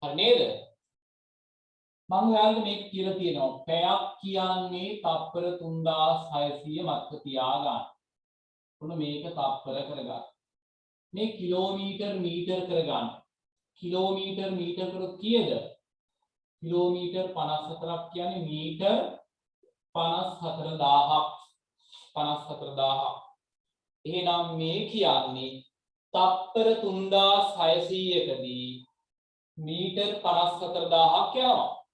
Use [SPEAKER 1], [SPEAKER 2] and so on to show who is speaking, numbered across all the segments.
[SPEAKER 1] හරි නේද? මම ඔයාලට මේක කියලා තියෙනවා. පැයක් කියන්නේ තප්පර 3600 මතක තියාගන්න. ඔන්න මේක තප්පර කරගන්න. මේ කිලෝමීටර් මීටර් කරගන්න. කිලෝමීටර් මීටර් කරොත් කීයද? කිලෝමීටර් 54ක් කියන්නේ මීටර් 54000ක්. 54000ක්. එහෙනම් මේ කියන්නේ තප්පර 3600කදී මීටර් 54000ක් යනවා.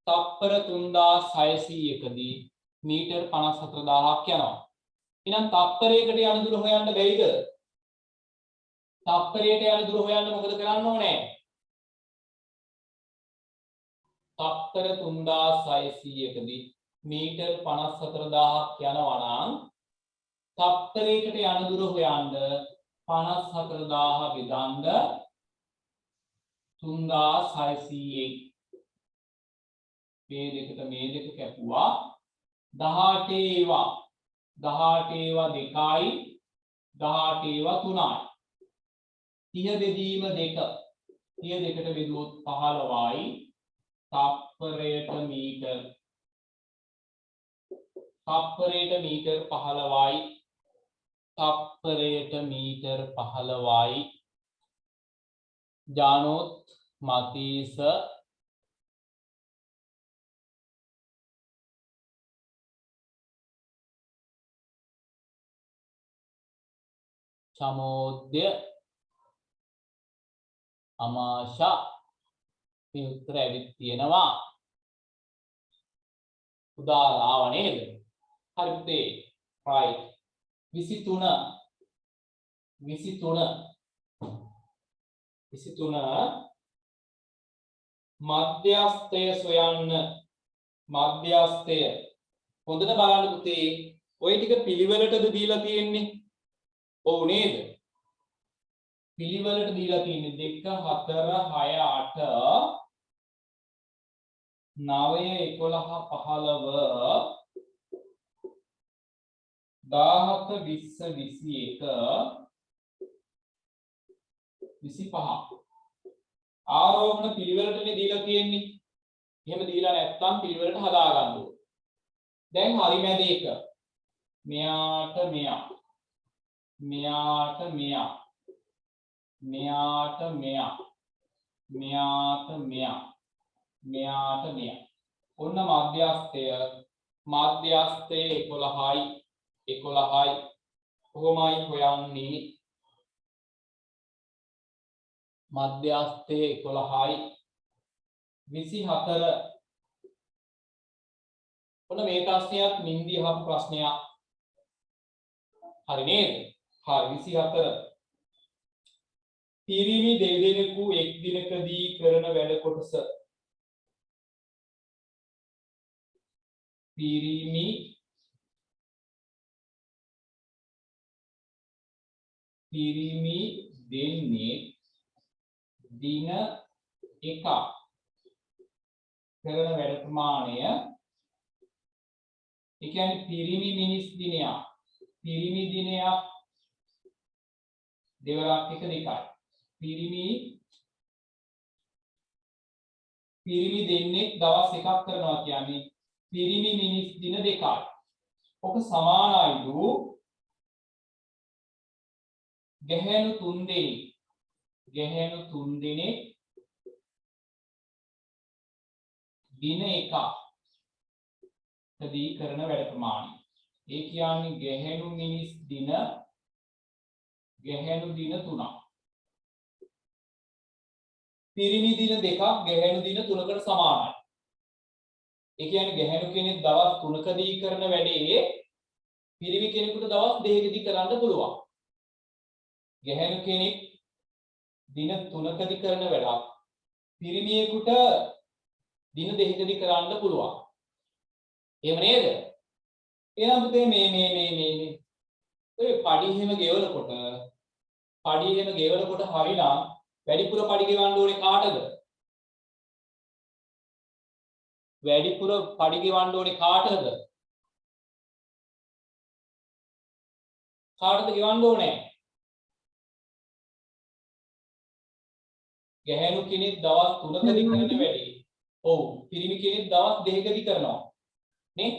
[SPEAKER 1] තප්පර 3600කදී මීටර් 54000ක් යනවා. එහෙනම් තප්පරයකට යන දුර හොයන්න බැයිද? තප්පරයට යන දුර හොයන්න මොකද කරන්න ඕනේ? තප්පර 3600කදී මීටර් 54000ක් යනවා නම් තප්පරයකට යන දුර හොයන්න 54000 බෙදන්න 3600න් මේ දෙකට මේ දෙක කැපුවා 18 ඒවා 18 ඒවා 2යි 18 ඒවා 3යි 30 බෙදීම 2 32ට බෙදුවොත් 15යි තප්පරයට මීටර් 15යි තප්පරයට මීටර් 15යි ජානෝත් මතීස චමෝද්‍ය අමාශා මේ උත්තර ඇවිත් තියෙනවා උදාලාව නේද? හරි පුතේ right 23 මධ්‍යස්ථය සොයන්න. මධ්‍යස්ථය හොඳට බලන්න පුතේ ඔය ටික පිළිවෙලටද දීලා තියෙන්නේ? ඔව් නේද? පිළිවෙලට දීලා තියෙන්නේ 2 4 6 8 9 11 15 17 20 21 25 ආරෝහණ පිළිවෙලටනේ දීලා තියෙන්නේ. එහෙම දීලා නැත්නම් පිළිවෙලට හදා ගන්න ඕනේ. දැන් හරි මැද එක. මෙයාට මෙයා. මෙයාට මෙයා. මෙයාට මෙයා. මෙයාට මෙයා. මෙයාට මෙයා. ඔන්න මධ්‍යස්ථය. මධ්‍යස්ථය 11යි. 11යි. කොහොමයි හොයන්නේ? මධ්‍යස්ථය 11යි 24. ඔන්න මේ ප්‍රශ්නයත් නින්දි අහපු ප්‍රශ්නයක්. හරි නේද? හරි 24. පිරිමි දෙදෙනෙකු එක් දිනකදී කරන වැඩ කොටස. පිරිමි දෙන්නේ දින එකක් කරන වැඩ ප්‍රමාණය. ඒ කියන්නේ පිරිමි මිනිස් දිනයක්. පිරිමි දිනයක් දෙවරක් එක 2යි. පිරිමි දෙන්නේ දවස් එකක් කරනවා කියන්නේ පිරිමි මිනිස් දින 2යි. ඔක සමානයිලු ගැහැණු 3 දෙනෙක්. ගැහැණු 3 දෙනෙක් දින එකක් කදී කරන වැඩ ප්‍රමාණය. ඒ කියන්නේ ගැහැණු මිනිස් දින ගැහැණු දින 3ක්. පිරිමි දින 2ක් ගැහැණු දින 3කට සමානයි. ඒ කියන්නේ ගැහැණු කෙනෙක් දවස් 3කදී කරන වැඩේ පිරිමි කෙනෙකුට දවස් 2කදී කරන්න පුළුවන්. ගැහැණු කෙනෙක් දින 3කදී කරන වැඩක් පිරිමියෙකුට දින 2කදී කරන්න පුළුවන්. එහෙම නේද? එහෙනම් පුතේ මේ ඔය පඩි එහෙම ගෙවනකොට හරිනම් වැඩිපුර පඩි ගෙවන්න ඕනේ කාටද? වැඩිපුර පඩි ගෙවන්න ඕනේ කාටද? කාටද ගෙවන්න ඕනේ? ගැහැණු කෙනෙක් දවස් 3කදී කරන වැඩේ. ඔව්. පිරිමි කෙනෙක් දවස් 2කදී කරනවා. නේ?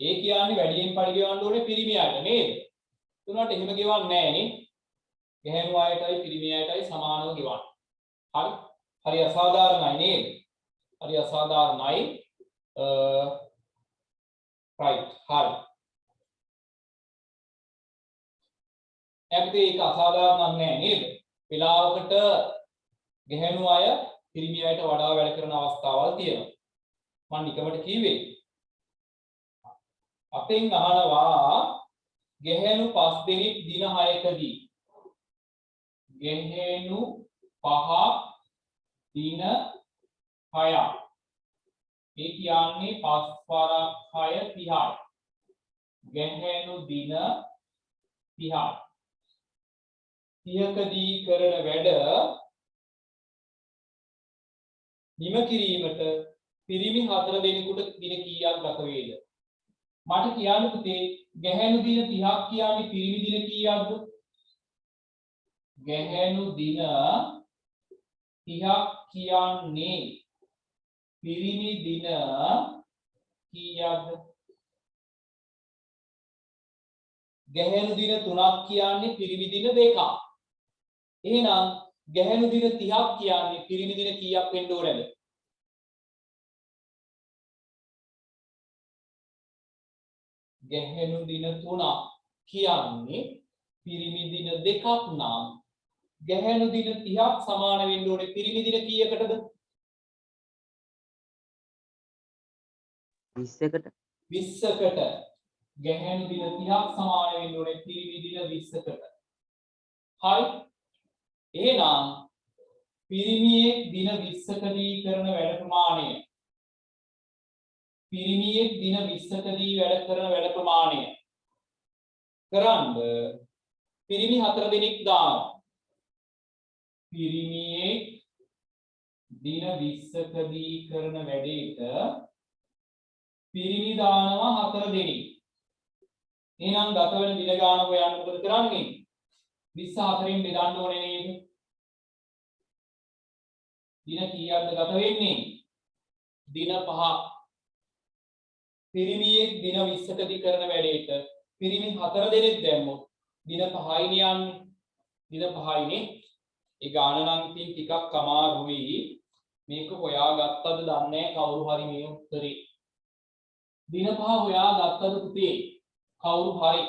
[SPEAKER 1] ඒ කියන්නේ වැඩියෙන් පරි ගෙවන්න ඕනේ පිරිමියාට නේද? උනාට එහෙම ගෙවන්නේ නැහැ නේ. ගැහැණු අයටයි පිරිමි අයටයි සමානව ගෙවන්න. හරි? හරි අසාධාරණයි නේද? හරි අසාධාරණයි. right. හරි. අපිට ඒක අසාධාරණක් නෑ නේද? වෙලාවකට ගැහැණු අය පිරිමි අයට වඩා වැඩ කරන අවස්ථාවල් තියෙනවා. මම නිකමට කිව්වේ. අපෙන් අහනවා ගැහැණු 5 දෙනෙක් දින 6කදී. ගැහැණු 5 දින 6. ඒ කියන්නේ 5 වරක් 6 30යි. ගැහැණු දින 30යි. 30කදී කරන වැඩ නිම කිරීමට පිරිමි 4 දෙනෙකුට දින කීයක් ගත වේද? මට කියන්න පුතේ ගැහැණු දින 30ක් කියන්නේ පිරිමි දින කීයක්ද? ගැහැණු දින 30ක් කියන්නේ පිරිමි දින කීයක්ද? ගැහැණු දින 3ක් කියන්නේ පිරිමි දින 2ක්. එහෙනම් ගැහැණු දින 30ක් කියන්නේ පිරිමි දින කීයක් වෙන්න ඕනද? ගැහැණු දින 3ක් කියන්නේ පිරිමි දින 2ක් නම් ගැහැණු දින 30ක් සමාන වෙන්න ඕනේ පිරිමි දින කීයකටද?
[SPEAKER 2] 20කට.
[SPEAKER 1] 20කට. ගැහැණු දින 30ක් සමාන වෙන්න ඕනේ පිරිමි දින 20කට. හරි? එහෙනම් පිරිමියෙක් දින 20කදී කරන වැඩ ප්‍රමාණය පිරිමියෙක් දින 20කදී වැඩ කරන වැඩ ප්‍රමාණය කරන්ද පිරිමි 4 දෙනෙක් දානවා. පිරිමියෙක් දින 20කදී කරන වැඩේට පිරිමි දානවා 4 දෙනෙක්. එහෙනම් ගත වෙන දින ගාන හොයන්න මොකද කරන්නේ? 24න් බෙදන්න ඕනේ නේද? දින කීයක්ද ගත වෙන්නේ? දින 5ක්. පිරිමියෙක් දින 20කදී කරන වැඩේට පිරිමි 4 දෙනෙක් දැම්මොත් දින 5යිනේ යන්නේ. දින 5යිනේ. ඒ ගාන නම් ඉතින් ටිකක් අමාරුයි. මේක හොයාගත්තද දන්නේ නැහැ කවුරු හරි මේ උත්තරේ. දින 5 හොයාගත්තද පුතේ? කවුරු හරි.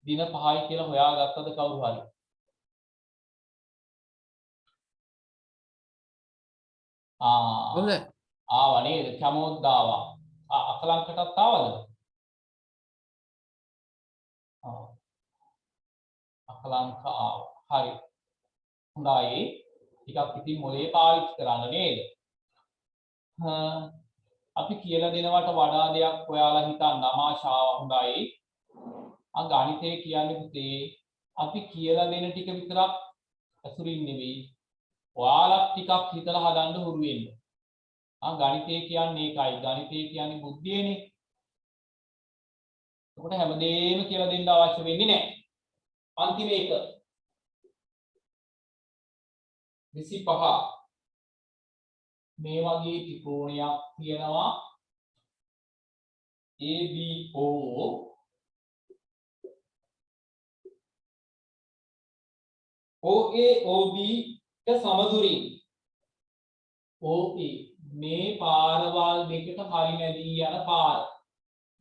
[SPEAKER 1] දින 5යි කියලා හොයාගත්තද කවුරු හරි? ආවා නේද? කැමෝත් ආවා. අකලංකටත් ආවද? අකලංක ආවා. හරි. හොඳයි. ටිකක් ඉතින් මොලේ පාවිච්චි කරන්න නේද? අපි කියලා දෙනවට වඩා දෙයක් ඔයාලා හිතන්න අමාශාව හොඳයි. ගණිතය කියන්නේ පුතේ අපි කියලා දෙන ටික විතරක් අසුරින් නෙවෙයි. ඔයාලා ටිකක් හිතලා හදන්න හුරු වෙන්න. ගණිතය කියන්නේ ඒකයි. ගණිතය කියන්නේ බුද්ධියනේ. ඒකට හැමදේම කියලා දෙන්න අවශ්‍ය වෙන්නේ නැහැ. අන්තිම එක 25 මේ වගේ ත්‍රිකෝණයක් තියෙනවා ABO OA OB ට සමදුරින් OA මේ පාරවල් දෙකට හරි නැදී යන පාර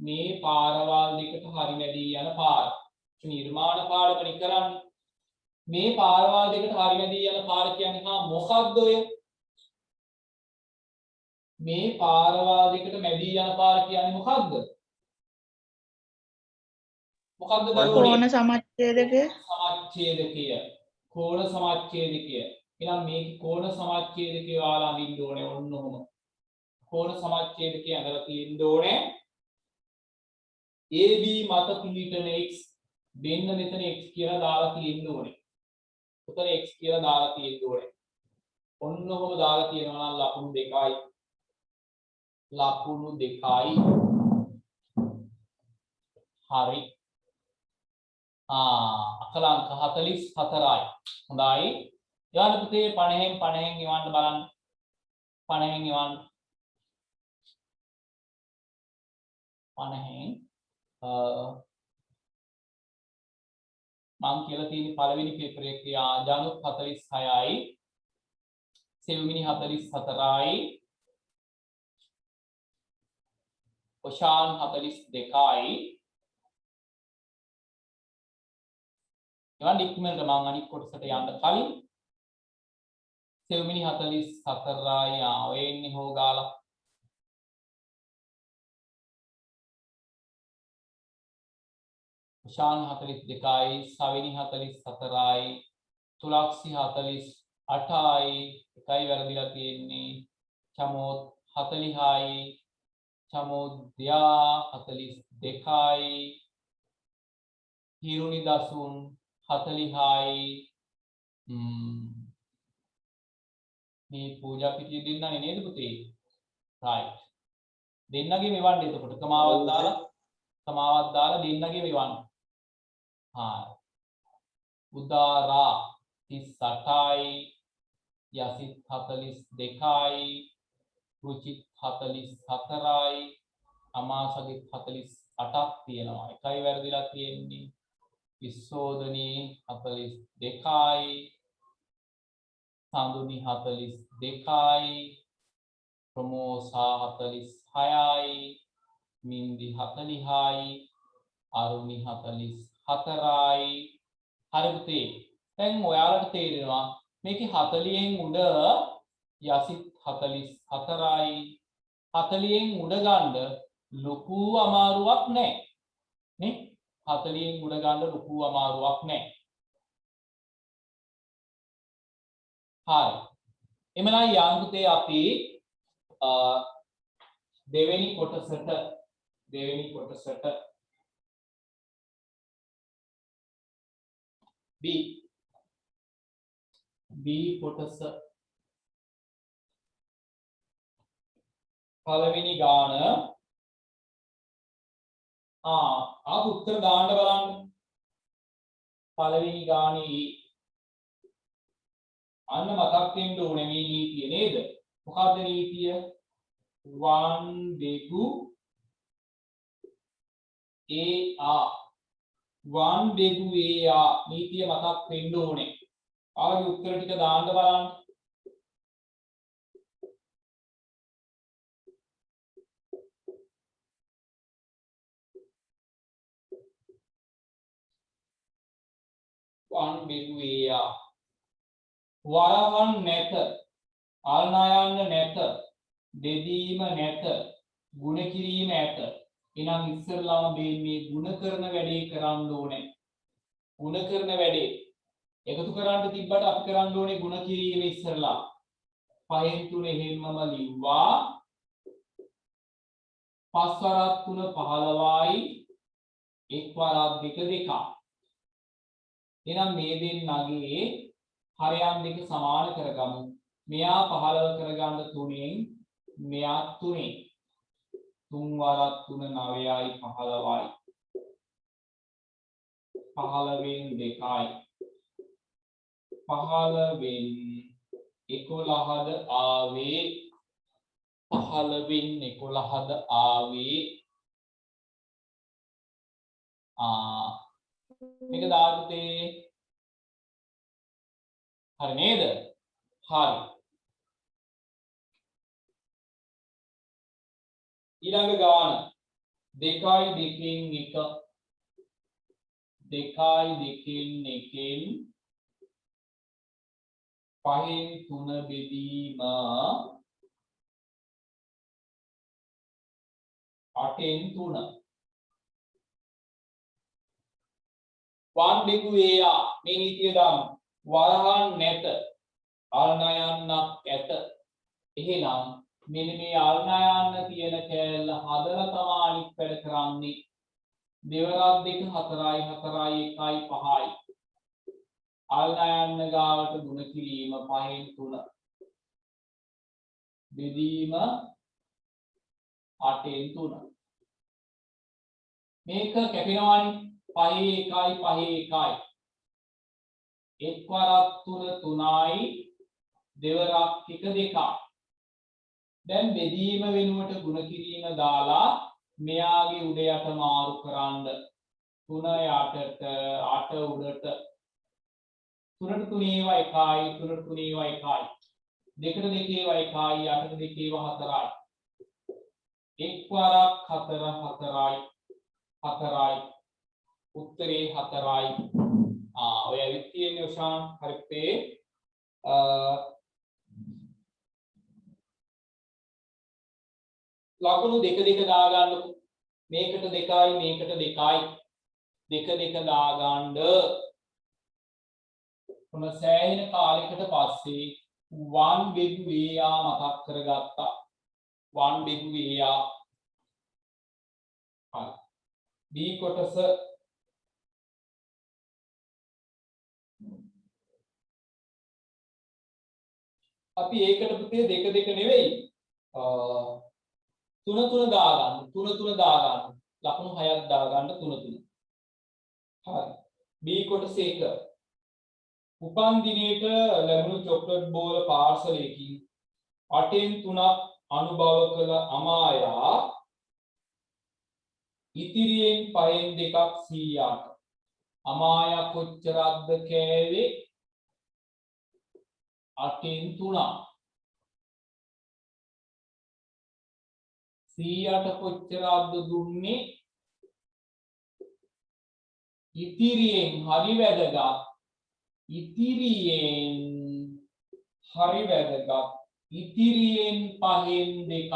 [SPEAKER 1] මේ පාරවල් දෙකට හරි නැදී යන පාර නිර්මාණ පාඩමනේ කරන්නේ මේ පාරවල් දෙකට හරි නැදී යන පාර කියන්නේ මොකක්ද ඔය මේ පාරවල් දෙකට මැදී යන පාර කියන්නේ මොකක්ද
[SPEAKER 3] කෝණ සමච්ඡේදකය
[SPEAKER 1] කෝණ සමච්ඡේදකය එහෙනම් මේ කෝණ සමච්ඡේදකය ඔයාලා අඳින්න ඕනේ ඔන්න ඔහොම කෝණ සමච්ඡේදකය අඳලා තියෙන්න ඕනේ AB මත පිහිටන x දෙන්න මෙතන x කියලා දාලා තියෙන්න ඕනේ උතන x කියලා දාලා තියෙන්න ඕනේ ඔන්න ඔහොම දාලා තියෙනවා නම් ලකුණු 2යි හරි. අකලාංක 44යි. හොඳයි. ඊළඟ පුතේ 50න් 50න් ඉවන්න බලන්න. 50න් ඉවන්න. 50න් මම කියලා තියෙන පළවෙනි පේපරේ ක්‍රියා ජනුත් 46යි. සෙව්මිනි 44යි. ඔෂාන් 42යි. එවන් ඉක්මනට මම අනිත් කොටසට යන්න කලින් සෙව්මිනි 44යි ඔය එන්නේ හොගාලා ඔෂාන් 42යි සවිනි 44යි තුලක්ෂි 48යි එකයි වැරදිලා තියෙන්නේ චමෝත් 40යි චමෝද්‍යා 42යි හිරුනි දසුන් 40යි මේ පූජා පිටිය දෙන්නනේ නේද පුතේ right දෙන්නගේ මෙවන්න එතකොට කමාවක් දාලා දෙන්නගේ මෙවන්න උදාරා 38යි යසිත් 42යි රුචිත් 44යි අමාසගිත් 48ක් තියෙනවා එකයි වැරදිලා තියෙන්නේ විසෝදනී 42යි සඳුනි 42යි ප්‍රමෝසා 46යි මින්දි 40යි අරුණි 44යි හරි පුතේ දැන් ඔයාලට තේරෙනවා මේකේ 40න් උඩ යසිත් 44යි 40න් උඩ ගන්න ලොකු අමාරුවක් නැහැ නේ 40න් උඩ ගන්න ලොකු අමාරුවක් නැහැ හරි එමනම් යම් පුතේ අපි දෙවෙනි කොටසට B කොටස පළවෙනි ගාන උත්තර දාන්න බලන්න පළවෙනි ගානේ අන්න මතක් වෙන්න ඕනේ මේ නීතිය නේද මොකක්ද නීතිය 1 දෙකු1 දෙකු නීතිය මතක් වෙන්න ඕනේ ආගේ උත්තර ටික දාන්න බලන්න වරහන් නැත ආල්නායන්න නැත දෙදීම නැත ගුණ කිරීම ඇත එහෙනම් ඉස්සරලාම මේ ගුණ කරන වැඩේ කරන්න ඕනේ ගුණ කරන වැඩේ එකතු කරන්න තිබ්බට අපි කරන්න ඕනේ ගුණ කිරීම ඉස්සරලා 5න් 3 එහෙමම ලිව්වා 5 වරක් 3 15යි 1 වරක් 2 2යි එහෙනම් මේ දෙන්නගේ හරයන් දෙක සමාන කරගමු. මෙයා 15 කරගන්න 3න් මෙයා 3න් 3 වරක් 3 9යි 15යි 15න් 2යි 15න් 11ද ආවේ 15න් 11ද ආවේ මේක දාගත්තේ හරි නේද හරි ඊළඟ ගාන 2යි 2කින් 1 2යි 2කින් 1කින් 5න් 3 බෙදීම 8න් 3 1 දෙකු මේ නීතිය දාමු වරහන් නැත ආල්නායන්නක් ඇත එහෙනම් මෙන්න මේ ආල්නායන්න තියෙන කෑල්ල හදලා තමයි අනිත් වැඩ කරන්නේ දෙවරක් 2 4යි 4යි 1යි 5යි ආල්නායන්න ගාවට ගුණ කිරීම 5න් 3 බෙදීම 8න් 3 මේක කැපෙනවානේ 5 1යි 5 1යි එක් වරක් 3 3යි දෙවරක් 1 2යි දැන් බෙදීම වෙනුවට ಗುಣ කිරීම දාලා මෙයාගේ උඩ යට මාරු කරන්න 3 යටට 8 උඩට 3ට 3 ඒවා 1යි 3ට 3 ඒවා 1යි 2ට 2 ඒවා 1යි 8ට 2 ඒවා 4යි එක් වරක් 4 4යි 4යි උත්තරේ 4යි ඔය ඇවිත් තියෙන්නේ ඔෂාන් හරිපේ ලකුණු දෙක දෙක දා ගන්නකො මේකට 2යි මේකට 2යි දෙක දෙක දා ගන්න මොන සෑහෙන කාලයකට පස්සේ 1 බෙදු වේයා මතක් කරගත්තා 1 බෙදු වේයා හරි B කොටස අපි ඒකට පුතේ දෙක දෙක නෙවෙයි 3 3 දා ගන්න 3 3 දා ගන්න ලකුණු 6ක් දා ගන්න 3 3 හරි B කොටස 1 උපන් දිනේට ලැබුණු චොක්ලට් බෝල පාර්සලයකින් 8න් 3ක් අනුභව කළ අමායා ඉතිරියෙන් 5න් 2ක් 100ක් අමායා කොච්චරක්ද කෑවේ 8න් 3ක් 100ට කොච්චරක්ද දුන්නේ ඉතිරියෙන් හරි වැදගත් ඉතිරියෙන් හරි වැදගත් ඉතිරියෙන් 5න් 2ක්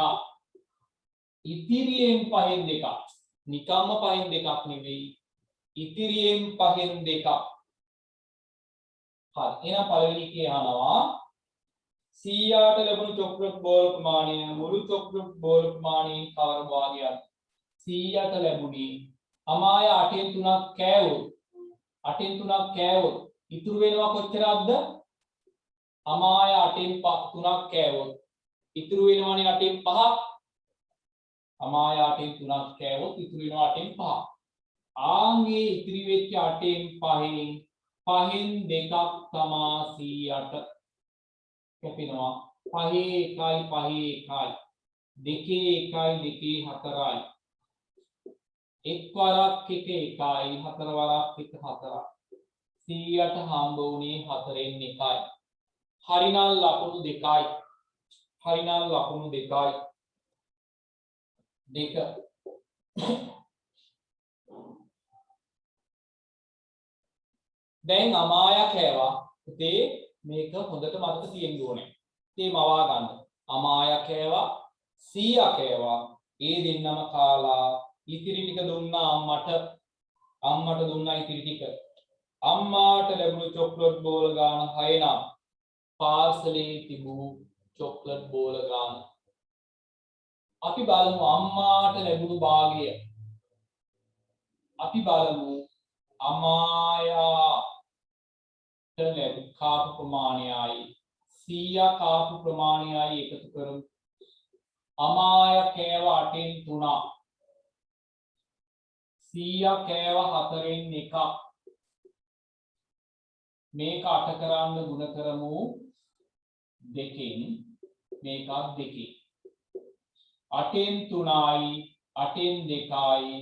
[SPEAKER 1] ඉතිරියෙන් 5න් 2ක් නිකම්ම 5න් 2ක් නෙවෙයි ඉතිරියෙන් 5න් 2ක් හරි එහෙනම් පළවෙනි එකේ අහනවා 100ට ලැබුණු චොක්ලට් බෝල් ප්‍රමාණය මුළු චොක්ලට් බෝල් ප්‍රමාණයෙන් කවර භාගයක්ද 100ට ලැබුණේ අමාය 8න් 3ක් කෑවොත් 8න් 3ක් කෑවොත් ඉතුරු වෙනවා කොච්චරක්ද අමාය 8න් 3ක් කෑවොත් ඉතුරු වෙනවනේ 8න් 5ක් අමාය 8න් 3ක් කෑවොත් ඉතුරු වෙනවා 8න් 5ක් ආන්ගේ ඉතිරි වෙච්ච 8න් 5න් 2ක් තමා 100ට කැපෙනවා 5 1යි 5 1යි 2 1යි 4යි එක් වරක් 1 1යි 4 වරක් 1 4යි 100ට හම්බ වුණේ 4න් 1යි හරිනම් ලකුණු 2යි හරිනම් ලකුණු 2යි 2 දැන් අමායා කෑවා පුතේ මේක හොඳට මතක තියෙන්න ඕනේ. ඉතින් මවා ගන්න. අමායා කෑවා, 100 කෑවා. ඒ දෙන්නම කාලා ඉතිරි ටික දුන්නා අම්මට. අම්මට දුන්නා ඉතිරි ටික. අම්මාට ලැබුණු චොක්ලට් බෝල ගාන 6 නම් පාර්සලේ තිබූ චොක්ලට් බෝල ගාන. අපි බලමු අම්මාට ලැබුණු භාගය. අපි බලමු අමායා කාපු ප්‍රමාණයයි 100 කාපු ප්‍රමාණයයි එකතු කරමු අමාය කෑව 8න් 3 100 කෑව 4න් 1 මේක 8 කරන්න ගුණ කරමු 2කින් මේකත් 2කින් 8න් 3යි 8න් 2යි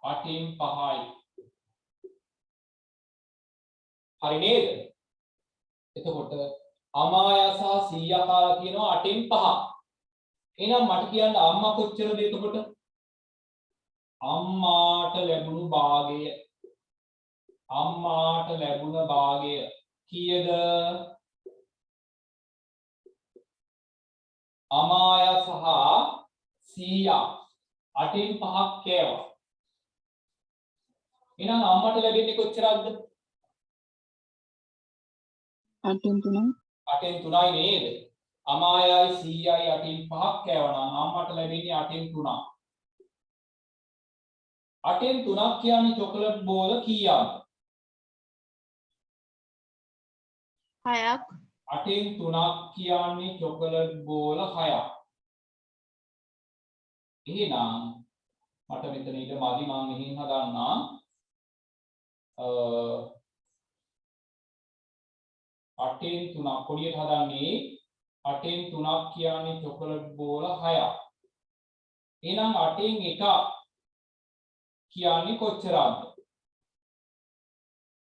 [SPEAKER 1] 8න් 5යි හරි නේද එතකොට අමායා සහ 100 කාලා කියනවා 8න් 5. එහෙනම් මට කියන්න අම්මා කොච්චරද එතකොට? අම්මාට ලැබුණු භාගය. අම්මාට ලැබුණ භාගය කීයද? අමායා සහ 100 8න් 5ක් කෑවා. එහෙනම් අම්මට ලැබෙන්නේ කොච්චරක්ද?
[SPEAKER 3] 8න් 3යි
[SPEAKER 1] 8න් 3යි නේද? අමායයි 100යි 8න් 5ක් කෑවනම් අම්මට ලැබෙන්නේ 8න් 3ක්. 8න් 3ක් කියන්නේ චොකලට් බෝල කීයක්ද?
[SPEAKER 3] 6ක්.
[SPEAKER 1] 8න් 3ක් කියන්නේ චොකලට් බෝල 6ක්. එහෙනම් මට මෙතන ඊට මදි මම මෙහින් හදන්නා 8න් 3ක් පොඩියට හදන්නේ 8න් 3ක් කියන්නේ චොකලට් බෝල 6ක්. එහෙනම් 8න් 1ක් කියන්නේ කොච්චරද?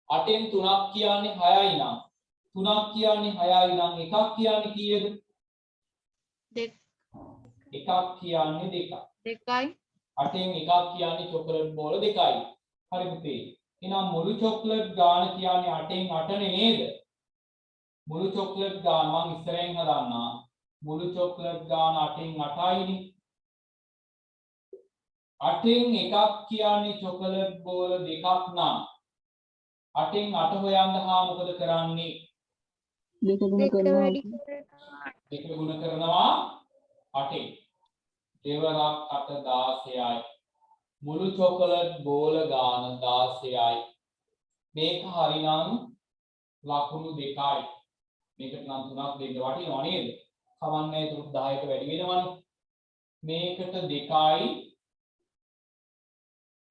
[SPEAKER 1] 8න් 3ක් කියන්නේ 6යි නම් 3ක් කියන්නේ 6යි නම් 1ක් කියන්නේ කීයද?
[SPEAKER 3] දෙක
[SPEAKER 1] 1ක් කියන්නේ 2යි.
[SPEAKER 3] දෙකයි
[SPEAKER 1] 8න් 1ක් කියන්නේ චොකලට් බෝල 2යි. හරි පුතේ. එහෙනම් මුළු චොකලට් ගාන කියන්නේ 8න් 8 නේද? මුළු චොකලට් ගාන මම ඉස්සරහින් හදන්නා. මුළු චොකලට් ගාන 8න් 8යිනේ. 8න් 1ක් කියන්නේ චොකලට් බෝල 2ක් නම් 8න් 8 හොයන්න හා මොකද කරන්නේ?
[SPEAKER 3] දෙක ගුණ කරනවා
[SPEAKER 1] දෙක ගුණ කරනවා 8න්. දෙවරක් 8 16යි. මුළු චොකලට් බෝල ගාන 16යි. මේක හරිනම් ලකුණු 2යි. මේකට නම් 3ක් දෙන්න වටිනවා නේද? කවන්නේ ඒක 10ට වැඩි වෙනවනේ. මේකට 2යි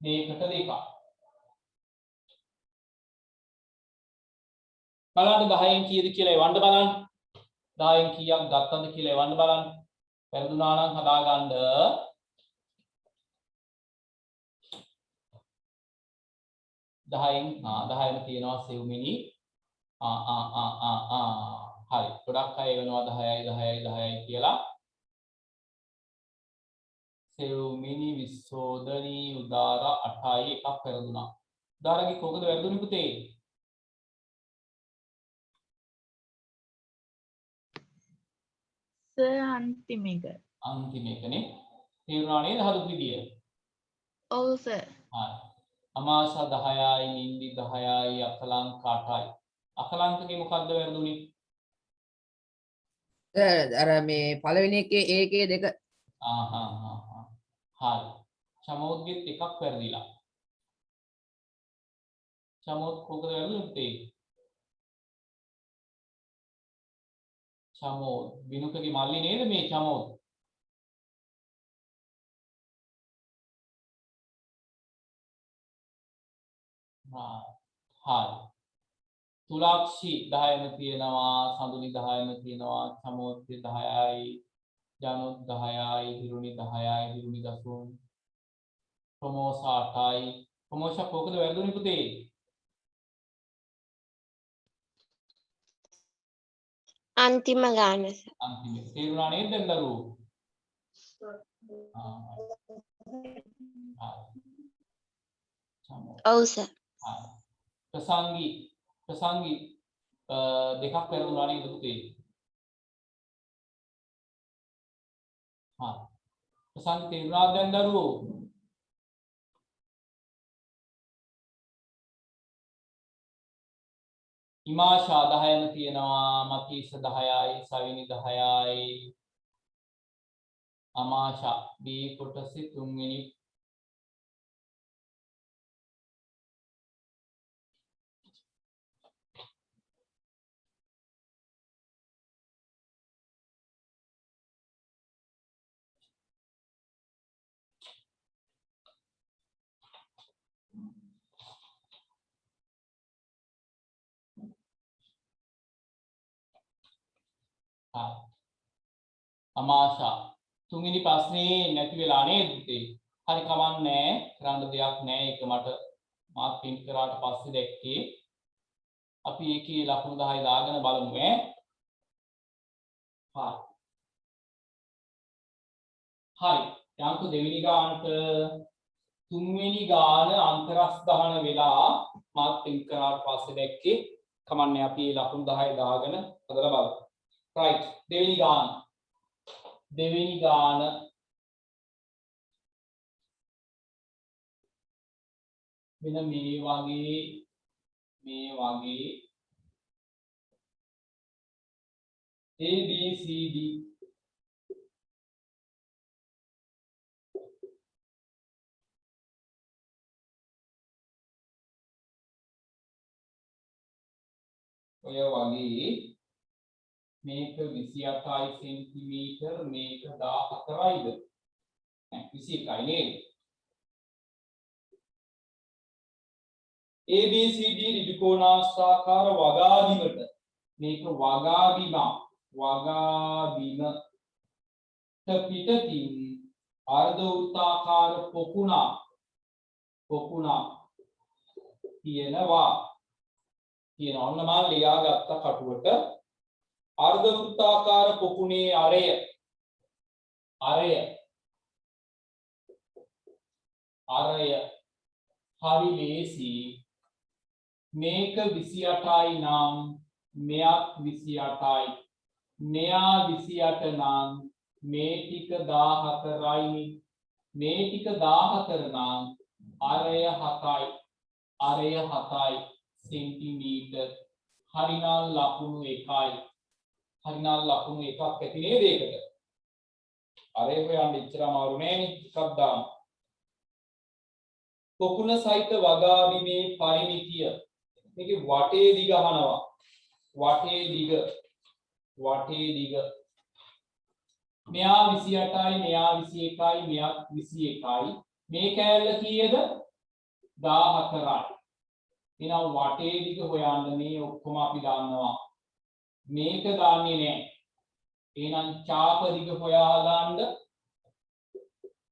[SPEAKER 1] මේකට 2යි. බලන්න 10න් කීයද කියලා එවන්න බලන්න. 10න් කීයක් ගත්තද කියලා එවන්න බලන්න. වැරදුනා නම් හදාගන්න. 10න් 10ම තියෙනවා සෙව්මිනි. හරි. ගොඩක් අය එවනවා 10යි 10යි 10යි කියලා. සෙව්මිනි විසෝදනී උදාර 8යි එකක් වැරදුනා. උදාරගේ කොකද වැරදුනේ පුතේ?
[SPEAKER 3] අන්තිම එක.
[SPEAKER 1] අන්තිම එකනේ. තේරුණා නේද හදපු විදිය?
[SPEAKER 3] ඔව් සර්.
[SPEAKER 1] හරි. අමාශා 10යි නින්දි 10යි අකලංක 8යි. අකලංකගේ මොකද්ද වැරදුනේ?
[SPEAKER 2] අර මේ පළවෙනි එකේ ඒකේ දෙක
[SPEAKER 1] හරි. චමෝද්ගෙත් එකක් වැරදිලා. චමෝද් කොකද වැරදුනේ? චමෝද් විනුකගේ මල්ලි නේද මේ චමෝද්? හරි. තුලාක්ෂි 10ම තියෙනවා, සඳුනි 10ම තියෙනවා, චමෝද්ගේ 10යි, ජනොත් 10යි, හිරුනි 10යි, හිරුනි දසුන්. ප්‍රමෝෂා 8යි. ප්‍රමෝෂා කොකද වැරදුනේ පුතේ?
[SPEAKER 4] අන්තිම ගාන
[SPEAKER 1] අන්තිම. තේරුණා නේද දැන් දරුවෝ?
[SPEAKER 4] ඔව් සර්.
[SPEAKER 1] ප්‍රසංගි දෙකක් වැරදුනා නේද පුතේ? ප්‍රසංගි තේරුණාද දැන් දරුවෝ? ඉමාෂා 10ම තියෙනවා, මතීෂ 10යි, සවිනි 10යි. අමාෂා B කොටසේ 3 වෙනි. අමාශා තුන්වෙනි ප්‍රශ්නේ නැති වෙලා නේද පුතේ? හරි කවන්නේ කරන්න දෙයක් නැහැ. ඒක මට මාත් print කරාට පස්සේ දැක්කේ. අපි ඒකේ ලකුණු 10 දාගෙන බලමු ඈ. හරි. යන්තු දෙවෙනි ගානට තුන්වෙනි ගාන අන්තරස් ගහන වෙලා මාත් print කරාට පස්සේ දැක්කේ. කමන්නේ අපි ලකුණු 10 දාගෙන හදලා බලමු. right. දෙවෙනි ගාන මෙන්න මේ වගේ A B C D ඔය වගේ මේක 28යි සෙන්ටිමීටර් මේක 14යිද? 21යි නේද? ABCD ත්‍රිකෝණාස්ථාකාර වගාබිමට මේක වගාබිම පිටතින් අර්ධ වෘත්තාකාර පොකුණක් තියෙනවා ඔන්න මම ලියාගත්ත කටුවට අර්ධ වෘත්තාකාර පොකුණේ අරය හරි ලේසි මේක 28යි නම් මෙයක් 28යි මෙයා 28 නම් මේ ටික 14යි මේ ටික 14 නම් අරය 7යි සෙන්ටිමීටර් හරිනම් ලකුණු 1යි හරිනම් ලකුණු 1ක් ඇති නේද ඒකට අරය හොයන්න ඉච්චර අමාරු නෑනේ එකක් දාන්න පොකුණ සහිත වගාබිමේ පරිමිතිය මේකේ වටේ දිග අහනවා වටේ දිග මෙයා 28යි මෙයා 21යි මෙයා 21යි මේ කෑල්ල කීයද 14යි එහෙනම් වටේ දිග හොයන්න මේ ඔක්කොම අපි දන්නවා මේක දන්නේ නැහැ එහෙනම් චාප දිග හොයා ගන්න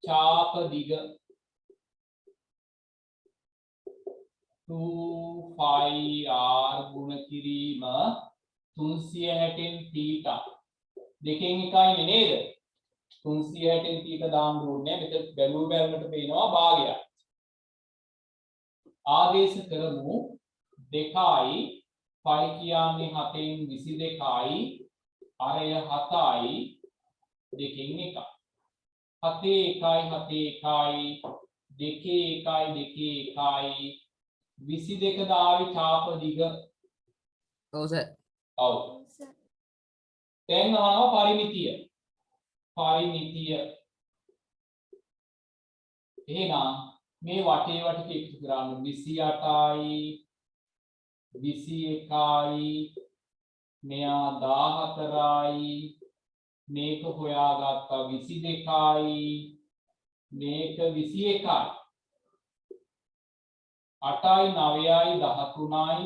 [SPEAKER 1] චාප දිග 2πr ගුණ කිරීම 360න් θ දෙකෙන් එකයි නේද 360න් θ දාන්න ඕනේ මෙතන බැලුමට පේනවා භාගයක් ආදේශ කරමු 2යි π කියන්නේ 7න් 22යි අරය 7යි දෙකෙන් එකයි 7 1යි දෙකේ 1යි 22 දාවි චාප දිග
[SPEAKER 2] ඔව් සර්
[SPEAKER 1] ඔව් දැන් අහනවා පරිමිතිය එහෙනම් මේ වටේ වටට එකතු කරන්න 28යි 21යි මෙයා 14යි මේක හොයාගත්තා 22යි මේක 21යි 8යි 9යි 13යි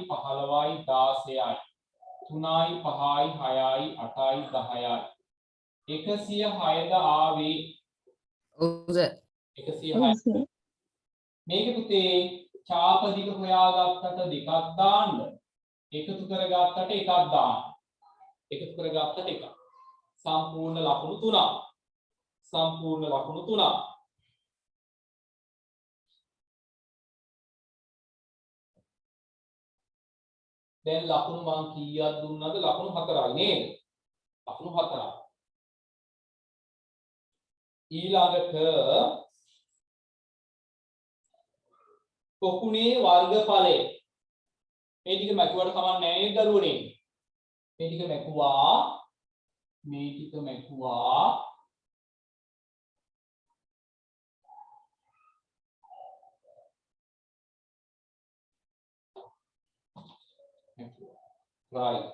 [SPEAKER 1] 15යි 16යි 3යි 5යි 6යි 8යි 10යි 106ද ආවේ
[SPEAKER 2] ඔව් සර්
[SPEAKER 1] 106 මේක පුතේ චාප දිග හොයාගත්තට දෙකක් දාන්න එකතු කරගත්තට එකක් දාන්න එකතු කරගත්තට එකක් සම්පූර්ණ ලකුණු 3ක් දැන් ලකුණු මං කීයක් දුන්නද ලකුණු 4යි නේද ලකුණු 4යි ඊළඟට පොකුණේ වර්ගඵලය මේ ටික මැකුවට කමක් නැහැ නේද දරුවනේ මේ ටික මැකුවා right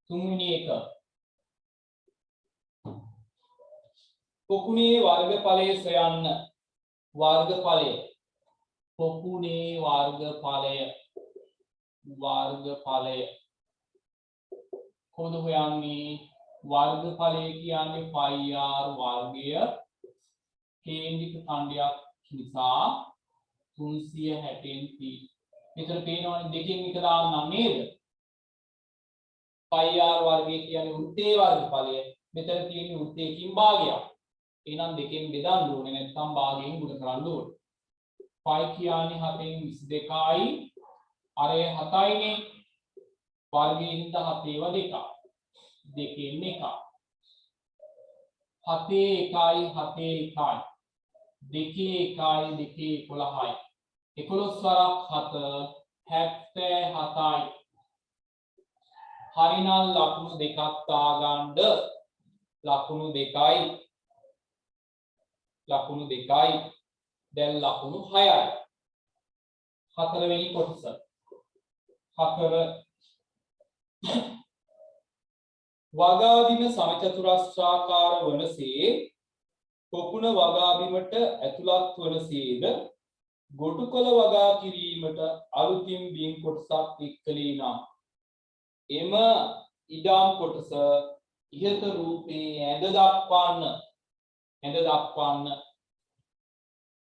[SPEAKER 1] තුන්වෙනි එක පොකුණේ වර්ගඵලය සොයන්න පොකුණේ වර්ගඵලය කොහොමද හොයන්නේ වර්ගඵලය කියන්නේ πr වර්ගය කේන්ද්‍රික ඛණ්ඩයක් නිසා 360න් t මෙතන පේනවනේ දෙකෙන් එක දාන්නම් නේද πr වර්ගය කියන්නේ වෘත්තයේ වර්ගඵලය මෙතන තියෙන වෘත්තයකින් භාගයක් එහෙනම් දෙකෙන් බෙදන්න ඕනේ නැත්නම් භාගයෙන් ගුණ කරන්න ඕනේ π කියන්නේ 7න් 22යි අරය 7යිනේ වර්ගයෙන් 7 ඒවා දෙකෙන් එකයි 7 1යි දෙකේ 11යි 11 වරක් 7 77යි හරිනම් ලකුණු දෙකක් දාගන්න ලකුණු දෙකයි දැන් ලකුණු 6යි හතරවෙනි කොටස 4 වගාබිම සමචතුරස්‍රාකාර වනසේ පොකුණ වගාබිමට ඇතුළත් වනසේද ගොටුකොළ වගා කිරීමට අලුතින් බිම් කොටසක් එක්කලී නම් එම ඉඩම් කොටස ඉහත රූපේ ඇඳ දක්වන්න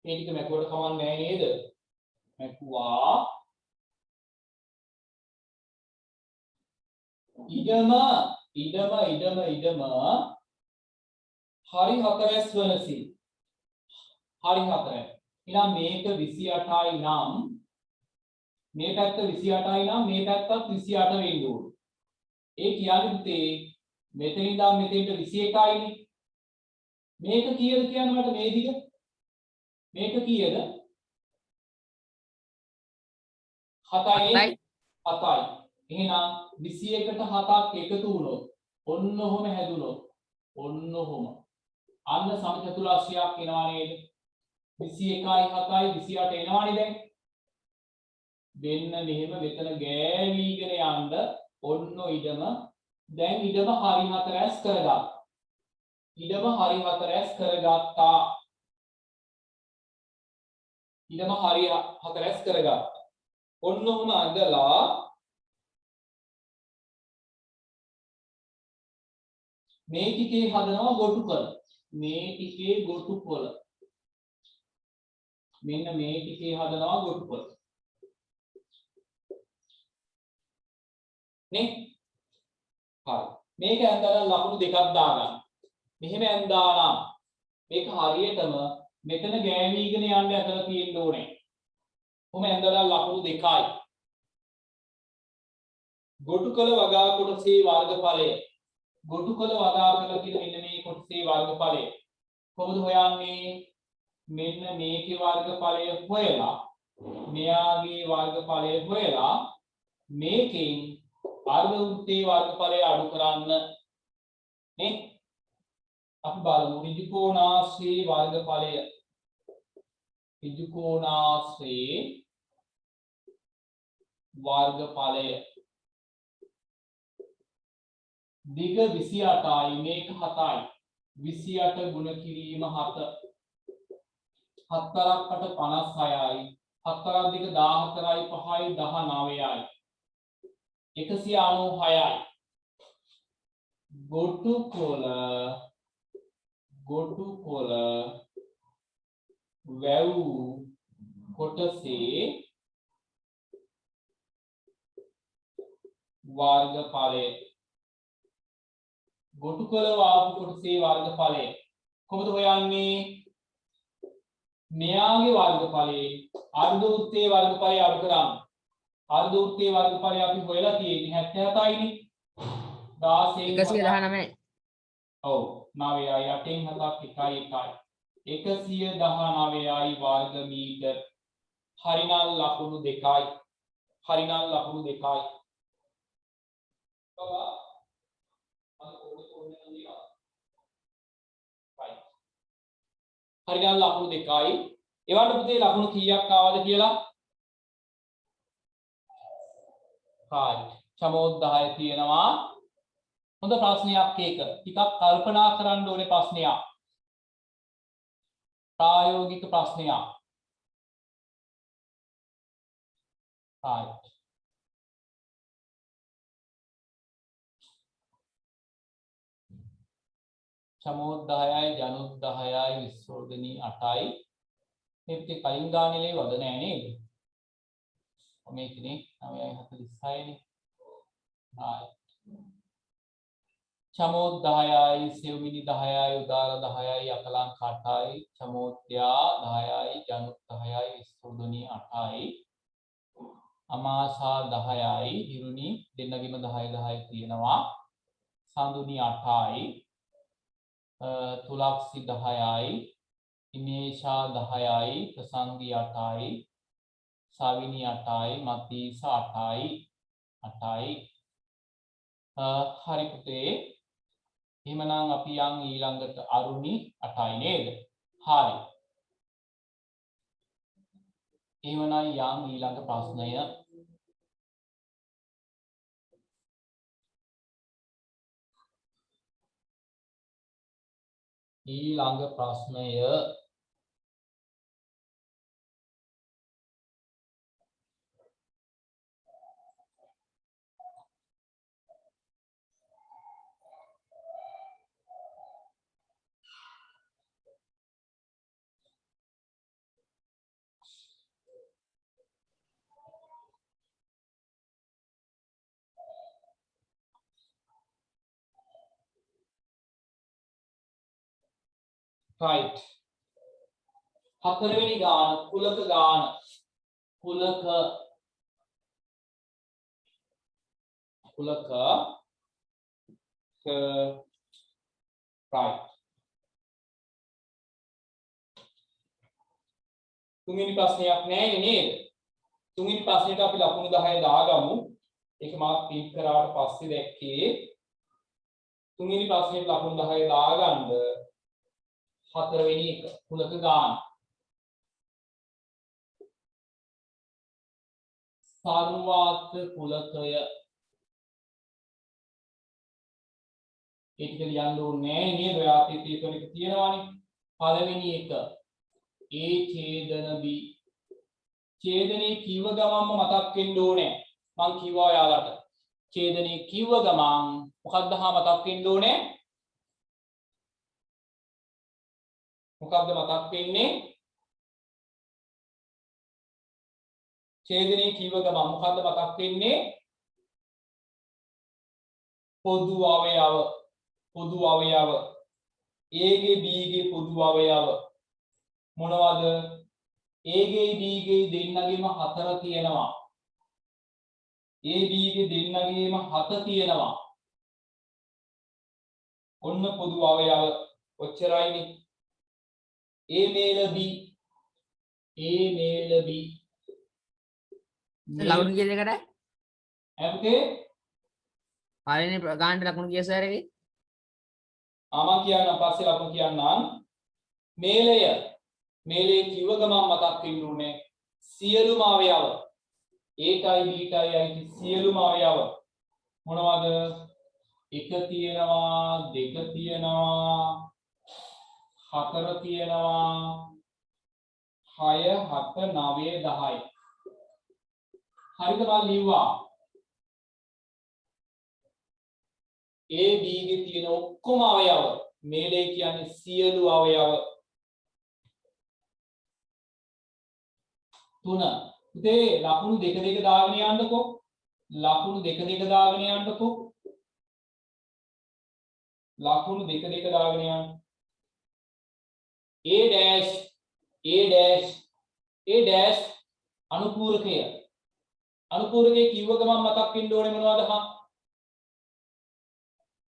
[SPEAKER 1] මේ ටික මැකුවට කමක් නැහැ නේද? මැකුවා ඉඩම හරි හතරැස් වනසි. හරි හතරැස්. එහෙනම් මේක 28යි නම් මේ පැත්ත 28යි නම් මේ පැත්තත් 28 වෙන්න ඕනේ. ඒ කියන්නේ පුතේ මෙතන ඉඳන් මෙතෙන්ට 21යිනේ. මේක කීයද කියන්න මට මේ දිග? මේක කීයද? 7යි. 7යි. එහෙනම් 21ට 7ක් එකතු වුණොත් ඔන්න ඔහොම හැදුනොත් ඔන්න ඔහොම අන්න සමචතුරාස්‍රයක් එනවා නේද? 21යි 7යි 28 එනවානේ දැන්. දෙන්න මෙහෙම මෙතන ගෑවිගෙන යන්න ඔන්න ඉඩම දැන් ඉඩම හරි හතරැස් කරගත්තා. ඉඩම හරි හතරැස් කරගත්තා. ඉඩම හරි හතරැස් කරගත්තා. ඔන්න ඔහොම අදලා මේ ටිකේ හදනවා ගොටුකොළ. මේ ටිකේ ගොටුකොළ. මෙන්න මේ ටිකේ හදනවා ගොටුකොළ. නේ? හරි. මේක ඇඳලා ලකුණු දෙකක් දාගන්න. මෙහෙම ඇඳා නම් මේක හරියටම මෙතන ගෑවිගෙන යන්න ඇදලා තියෙන්න ඕනේ. කොහොම ඇඳලා ලකුණු දෙකයි. ගොටුකොළ වගා කොටසේ වර්ගඵලය. ගොටුකොළ වගා කරලා කියන මෙන්න මේ කොටසේ වර්ගඵලය. කොහොමද හොයන්නේ? මෙන්න මේකේ වර්ගඵලය හොයලා මෙයාගේ වර්ගඵලය හොයලා මේකෙන් අර්ධ වෘත්තයේ වර්ගඵලය අඩු කරන්න නේ? අපි බලමු ඍජුකෝණාශ්‍රයේ වර්ගඵලය. ඍජුකෝණාශ්‍රයේ වර්ගඵලය දිග 28යි මේක 7යි. 28 ගුණ කිරීම 7. 7ක් 8 56යි. 7ක් දිග 14යි 5යි 19යි. 196යි. ගොටුකොළ වැව් කොටසේ වර්ගඵලය. ගොටුකොළ වාපු කොටසේ වර්ගඵලය කොහොමද හොයන්නේ? මෙයාගේ වර්ගඵලයේ අර්ධ වෘත්තයේ වර්ගඵලය අඩු කරන්න. අර්ධ වෘත්තයේ වර්ගඵලය අපි හොයලා තියෙන්නේ 77යිනේ. 16 ඔව් 9යි 8න් 7ක් 1යි 119යි වර්ග මීටර්. හරිනම් ලකුණු 2යි. හරිනම් ලකුණු 2යි. හරිනම් ලකුණු 2යි. ඒවට පුතේ ලකුණු කීයක් ආවද කියලා? right. සමෝද්දාය තියෙනවා. හොඳ ප්‍රශ්නයක් ඒක. ටිකක් කල්පනා කරන්න ඕනේ ප්‍රශ්නයක්. ප්‍රායෝගික ප්‍රශ්නයක්. right. සමෝද්දායයි ජනෝද්දායයි විස්තෝදනී 8යි. මේ පිටේ කලින් ගානේ වද නෑ නේද? මේකනේ 9:46නේ. right. චමෝද්දායයි සෙව්මිනි 10යි උදාර 10යි අකලංක 8යි චමෝද්‍යා 10යි ජනුත් 10යි විස්තෝදනී 8යි අමාසා 10යි හිරුනි දෙන්නගෙම 10 10 තියෙනවා සඳුනි 8යි තුලක්සි 10යි ඉමේෂා 10යි ප්‍රසංගි 8යි සාවිනි 8යි මතීස 8යි හරි පුතේ එහෙමනම් අපි යන් ඊළඟට අරුණි 8යි නේද? හරි. එහෙමනම් යන් ඊළඟ ප්‍රශ්නය. ඊළඟ ප්‍රශ්නය right. හතරවෙනි ගාන කුලක ගාන කුලක right. තුන්වෙනි ප්‍රශ්නයක් නෑනේ නේද? තුන්වෙනි ප්‍රශ්නෙට අපි ලකුණු 10 දාගමු. ඒක මාත් ටික් කරාට පස්සේ දැක්කේ තුන්වෙනි ප්‍රශ්නෙට ලකුණු 10 දාගන්න හතරවෙනි එක කුලක ගාන. සර්වාත් කුලකය ඒක ලියන්න ඕනේ නෑ නේද? ඔය ආතීතයේ තුනක තියෙනවානේ. පළවෙනි එක A ඡේදන B ඡේදනේ කිව්ව ගමන්ම මතක් වෙන්න ඕනේ. මං කිව්වා ඔයාලට. ඡේදනේ කිව්ව ගමන් මොකක්ද මතක් වෙන්න ඕනේ? මොකක්ද මතක් වෙන්නේ? ඡේදනේ කිව්ව ගමන් මොකක්ද මතක් වෙන්නේ? පොදු අවයව. පොදු අවයව. A ගේ B ගේ පොදු අවයව මොනවද? A ගේ B ගේ දෙන්නගේම 4 තියෙනවා. A B ගේ දෙන්නගේම 7 තියෙනවා. ඔන්න පොදු අවයව ඔච්චරයිනේ. A මේල B A මේල B
[SPEAKER 2] ලකුණු කීයද එකට?
[SPEAKER 1] අපේ
[SPEAKER 2] පළවෙනි ගානට ලකුණු කීය සර් එකේ?
[SPEAKER 1] මම කියන්න පස්සේ ලකුණු කියන්නම්. මේලය මේලේ කිව්ව ගමන් මතක් වෙන්න ඕනේ සියලුම අවයව ඒටයි බීටයි අයිති සියලුම අවයව මොනවද? 1 තියෙනවා 2 තියෙනවා 4 තියෙනවා 6 7 9 10 හරිද? මම ලිව්වා A B ගේ තියෙන ඔක්කොම අවයව මේලේ කියන්නේ සියලු අවයව 3. ඉතින් ලකුණු 2 2 දාගෙන යන්නකෝ. ලකුණු 2 2 දාගෙන යන්නකෝ. ලකුණු 2 2 දාගෙන යන්න. A dash A dash A dash අනුපූරකය. අනුපූරකයේ කිව්ව ගමන් මතක් වෙන්න ඕනේ මොනවද?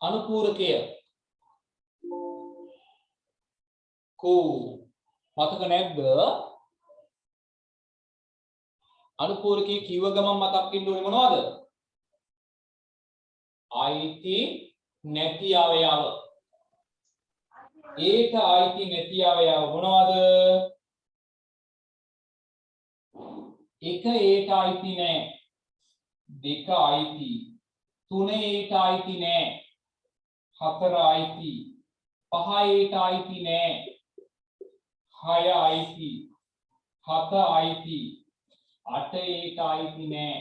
[SPEAKER 1] අනුපූරකය. මතක නැද්ද? අනුපූරකයේ කිව්ව ගමන් මතක් වෙන්න ඕනේ මොනවද? අයිති නැති අවයව. ඒක අයිති නැති අවයව මොනවද? එක ඒට අයිති නෑ. දෙක අයිති. තුන ඒට අයිති නෑ. හතර අයිති. පහ ඒට අයිති නෑ. හය අයිති. හත අයිති. 8 ඒට අයිති නෑ.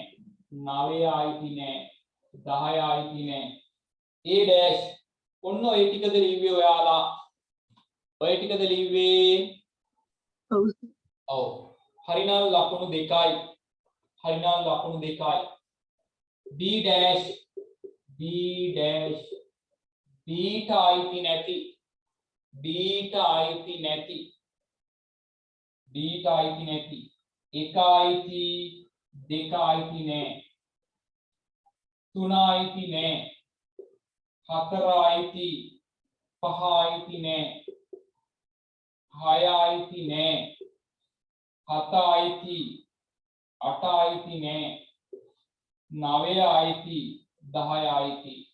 [SPEAKER 1] 9 අයිති නෑ. 10 අයිති නෑ. A dash ඔන්න ඔය ටිකද ලිව්වේ ඔයාලා? ඔය ටිකද ලිව්වේ?
[SPEAKER 3] ඔව්.
[SPEAKER 1] ඔව්. හරිනම් ලකුණු 2යි. හරිනම් ලකුණු 2යි. B dash B dash Bට අයිති නැති. Bට අයිති නැති. Bට අයිති නැති. 1 අයිති 2 අයිති නෑ. 3 අයිති නෑ. 4 අයිති 5 අයිති නෑ. 6 අයිති නෑ. 7 අයිති 8 අයිති නෑ. 9 අයිති 10 අයිති